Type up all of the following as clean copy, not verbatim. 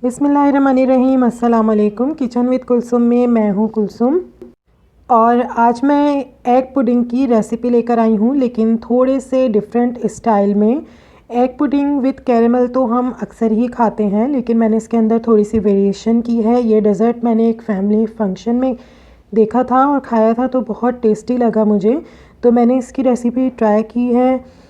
बिस्मिल्लाहिर्रहमानिर्रहीम। अस्सलाम वालेकुम। किचन विद कुलसुम में मैं हूँ कुलसुम और आज मैं एग पुडिंग की रेसिपी लेकर आई हूँ, लेकिन थोड़े से डिफरेंट स्टाइल में। एग पुडिंग विद कैरेमल तो हम अक्सर ही खाते हैं, लेकिन मैंने इसके अंदर थोड़ी सी वेरिएशन की है। ये डेज़र्ट मैंने एक फैमिली फंक्शन में देखा था और खाया था तो बहुत टेस्टी लगा मुझे, तो मैंने इसकी रेसिपी ट्राई की है।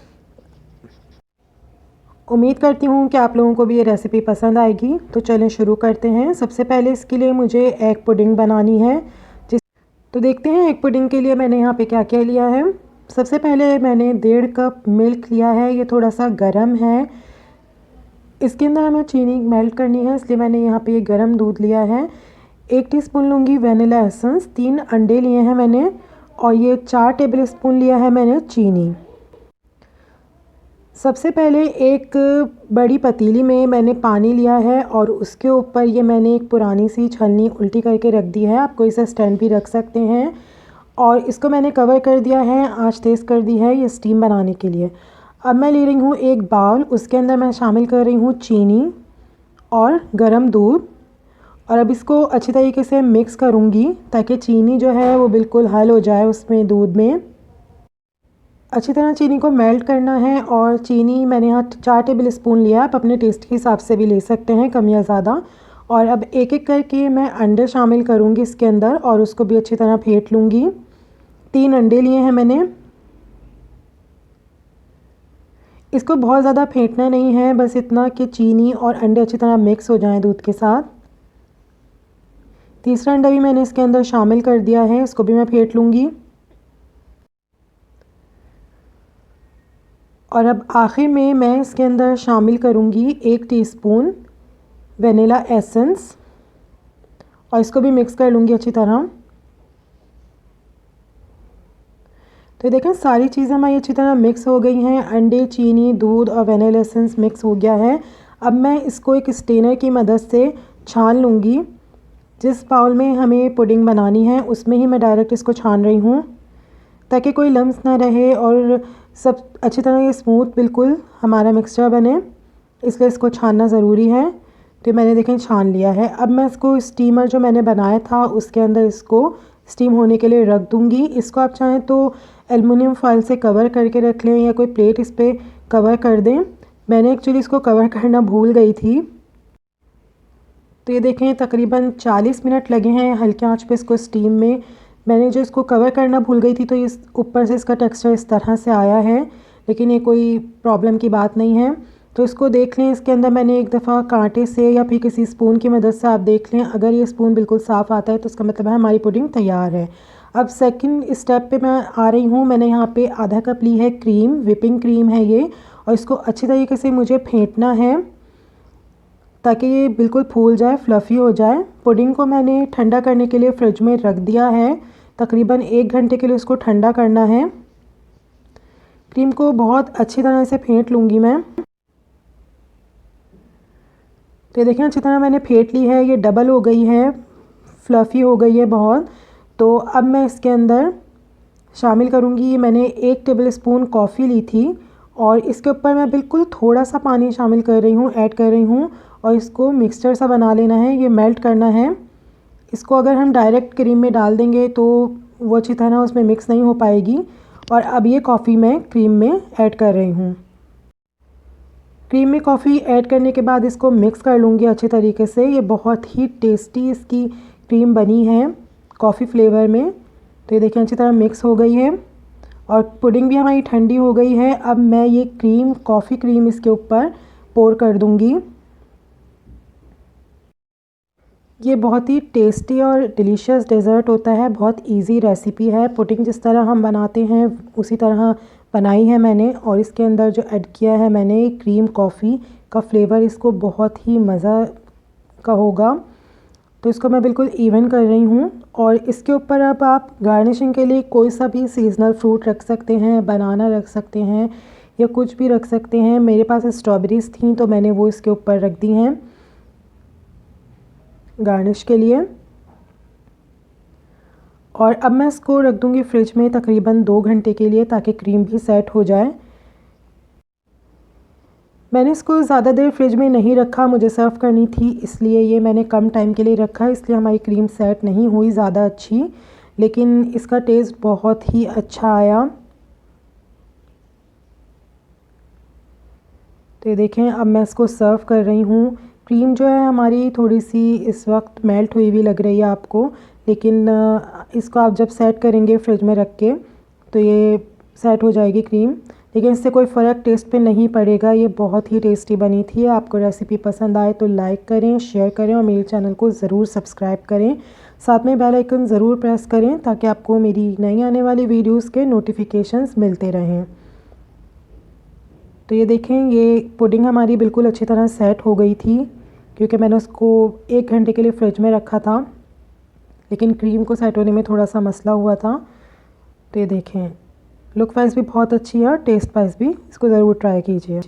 उम्मीद करती हूँ कि आप लोगों को भी ये रेसिपी पसंद आएगी। तो चलें शुरू करते हैं। सबसे पहले इसके लिए मुझे एग पुडिंग बनानी है। तो देखते हैं एग पुडिंग के लिए मैंने यहाँ पे क्या क्या लिया है। सबसे पहले मैंने 1.5 कप मिल्क लिया है। ये थोड़ा सा गर्म है, इसके अंदर हमें चीनी मेल्ट करनी है, इसलिए मैंने यहाँ पे ये गर्म दूध लिया है। 1 टीस्पून लूँगी वनीला एसेंस। 3 अंडे लिए हैं मैंने और ये 4 टेबल स्पून लिया है मैंने चीनी। सबसे पहले एक बड़ी पतीली में मैंने पानी लिया है और उसके ऊपर ये मैंने एक पुरानी सी छलनी उल्टी करके रख दी है। आपको इसे स्टैंड भी रख सकते हैं और इसको मैंने कवर कर दिया है, आंच तेज़ कर दी है ये स्टीम बनाने के लिए। अब मैं ले रही हूँ एक बाउल, उसके अंदर मैं शामिल कर रही हूँ चीनी और गरम दूध और अब इसको अच्छी तरीके से मिक्स करूँगी ताकि चीनी जो है वो बिल्कुल हल हो जाए उसमें दूध में। अच्छी तरह चीनी को मेल्ट करना है और चीनी मैंने यहाँ 4 टेबल स्पून लिया। आप अपने टेस्ट के हिसाब से भी ले सकते हैं, कम या ज़्यादा। और अब एक एक करके मैं अंडे शामिल करूँगी इसके अंदर और उसको भी अच्छी तरह फेंट लूँगी। 3 अंडे लिए हैं मैंने। इसको बहुत ज़्यादा फेंटना नहीं है, बस इतना कि चीनी और अंडे अच्छी तरह मिक्स हो जाएं दूध के साथ। तीसरा अंडा भी मैंने इसके अंदर शामिल कर दिया है, इसको भी मैं फेंट लूँगी। और अब आखिर में मैं इसके अंदर शामिल करूँगी 1 टीस्पून वनीला एसेंस और इसको भी मिक्स कर लूँगी अच्छी तरह। तो देखें सारी चीज़ें हमारी अच्छी तरह मिक्स हो गई हैं। अंडे, चीनी, दूध और वनीला एसेंस मिक्स हो गया है। अब मैं इसको एक स्टेनर की मदद से छान लूँगी। जिस बाउल में हमें पुडिंग बनानी है उसमें ही मैं डायरेक्ट इसको छान रही हूँ ताकि कोई लम्स ना रहे और सब अच्छी तरह ये स्मूथ बिल्कुल हमारा मिक्सचर बने, इसलिए इसको छानना ज़रूरी है। तो मैंने देखें छान लिया है। अब मैं इसको स्टीमर जो मैंने बनाया था उसके अंदर इसको स्टीम होने के लिए रख दूँगी। इसको आप चाहें तो एलुमिनियम फॉइल से कवर करके रख लें या कोई प्लेट इस पर कवर कर दें। मैंने एक्चुअली इसको कवर करना भूल गई थी। तो ये देखें तकरीबन 40 मिनट लगे हैं हल्के आंच पे इसको स्टीम में। मैंने जो इसको कवर करना भूल गई थी तो इस ऊपर से इसका टेक्सचर इस तरह से आया है, लेकिन ये कोई प्रॉब्लम की बात नहीं है। तो इसको देख लें, इसके अंदर मैंने एक दफ़ा कांटे से या फिर किसी स्पून की मदद से आप देख लें, अगर ये स्पून बिल्कुल साफ़ आता है तो उसका मतलब है हमारी पुडिंग तैयार है। अब सेकंड स्टेप पे मैं आ रही हूँ। मैंने यहाँ पे आधा कप ली है क्रीम, विपिंग क्रीम है ये, और इसको अच्छी तरीके से मुझे फेंटना है ताकि ये बिल्कुल फूल जाए, फ्लफ़ी हो जाए। पुडिंग को मैंने ठंडा करने के लिए फ्रिज में रख दिया है। तकरीबन 1 घंटे के लिए उसको ठंडा करना है। क्रीम को बहुत अच्छी तरह से फेंट लूँगी मैं। तो ये देखें अच्छी तरह मैंने फेंट ली है, ये डबल हो गई है, फ्लफ़ी हो गई है बहुत। तो अब मैं इसके अंदर शामिल करूँगी, मैंने 1 टेबल स्पून कॉफ़ी ली थी और इसके ऊपर मैं बिल्कुल थोड़ा सा पानी शामिल कर रही हूँ, ऐड कर रही हूँ और इसको मिक्सचर सा बना लेना है, ये मेल्ट करना है। इसको अगर हम डायरेक्ट क्रीम में डाल देंगे तो वो अच्छी तरह उसमें मिक्स नहीं हो पाएगी। और अब ये कॉफ़ी मैं क्रीम में ऐड कर रही हूँ। क्रीम में कॉफ़ी ऐड करने के बाद इसको मिक्स कर लूँगी अच्छी तरीके से। ये बहुत ही टेस्टी इसकी क्रीम बनी है कॉफ़ी फ्लेवर में। तो ये देखिए अच्छी तरह मिक्स हो गई है और पुडिंग भी हमारी ठंडी हो गई है। अब मैं ये क्रीम, कॉफ़ी क्रीम इसके ऊपर पोर कर दूँगी। ये बहुत ही टेस्टी और डिलीशियस डेज़र्ट होता है, बहुत इजी रेसिपी है। पुडिंग जिस तरह हम बनाते हैं उसी तरह बनाई है मैंने और इसके अंदर जो ऐड किया है मैंने क्रीम कॉफ़ी का फ्लेवर, इसको बहुत ही मज़ा का होगा। तो इसको मैं बिल्कुल इवन कर रही हूँ और इसके ऊपर अब आप गार्निशिंग के लिए कोई सा भी सीजनल फ्रूट रख सकते हैं, बनाना रख सकते हैं या कुछ भी रख सकते हैं। मेरे पास स्ट्रॉबेरीज़ थी तो मैंने वो इसके ऊपर रख दी हैं गार्निश के लिए। और अब मैं इसको रख दूँगी फ्रिज में तकरीबन 2 घंटे के लिए ताकि क्रीम भी सेट हो जाए। मैंने इसको ज़्यादा देर फ्रिज में नहीं रखा, मुझे सर्व करनी थी इसलिए ये मैंने कम टाइम के लिए रखा, इसलिए हमारी क्रीम सेट नहीं हुई ज़्यादा अच्छी, लेकिन इसका टेस्ट बहुत ही अच्छा आया। तो ये देखें, अब मैं इसको सर्व कर रही हूँ। क्रीम जो है हमारी थोड़ी सी इस वक्त मेल्ट हुई हुई लग रही है आपको, लेकिन इसको आप जब सेट करेंगे फ्रिज में रख के तो ये सेट हो जाएगी क्रीम, लेकिन इससे कोई फ़र्क टेस्ट पे नहीं पड़ेगा। ये बहुत ही टेस्टी बनी थी। आपको रेसिपी पसंद आए तो लाइक करें, शेयर करें और मेरे चैनल को ज़रूर सब्सक्राइब करें। साथ में बेल आइकन ज़रूर प्रेस करें ताकि आपको मेरी नई आने वाली वीडियोज़ के नोटिफिकेशंस मिलते रहें। तो ये देखें, ये पुडिंग हमारी बिल्कुल अच्छी तरह सेट हो गई थी क्योंकि मैंने उसको 1 घंटे के लिए फ्रिज में रखा था, लेकिन क्रीम को सेट होने में थोड़ा सा मसला हुआ था। तो ये देखें, लुक वाइज भी बहुत अच्छी है और टेस्ट वाइज भी, इसको ज़रूर ट्राई कीजिए।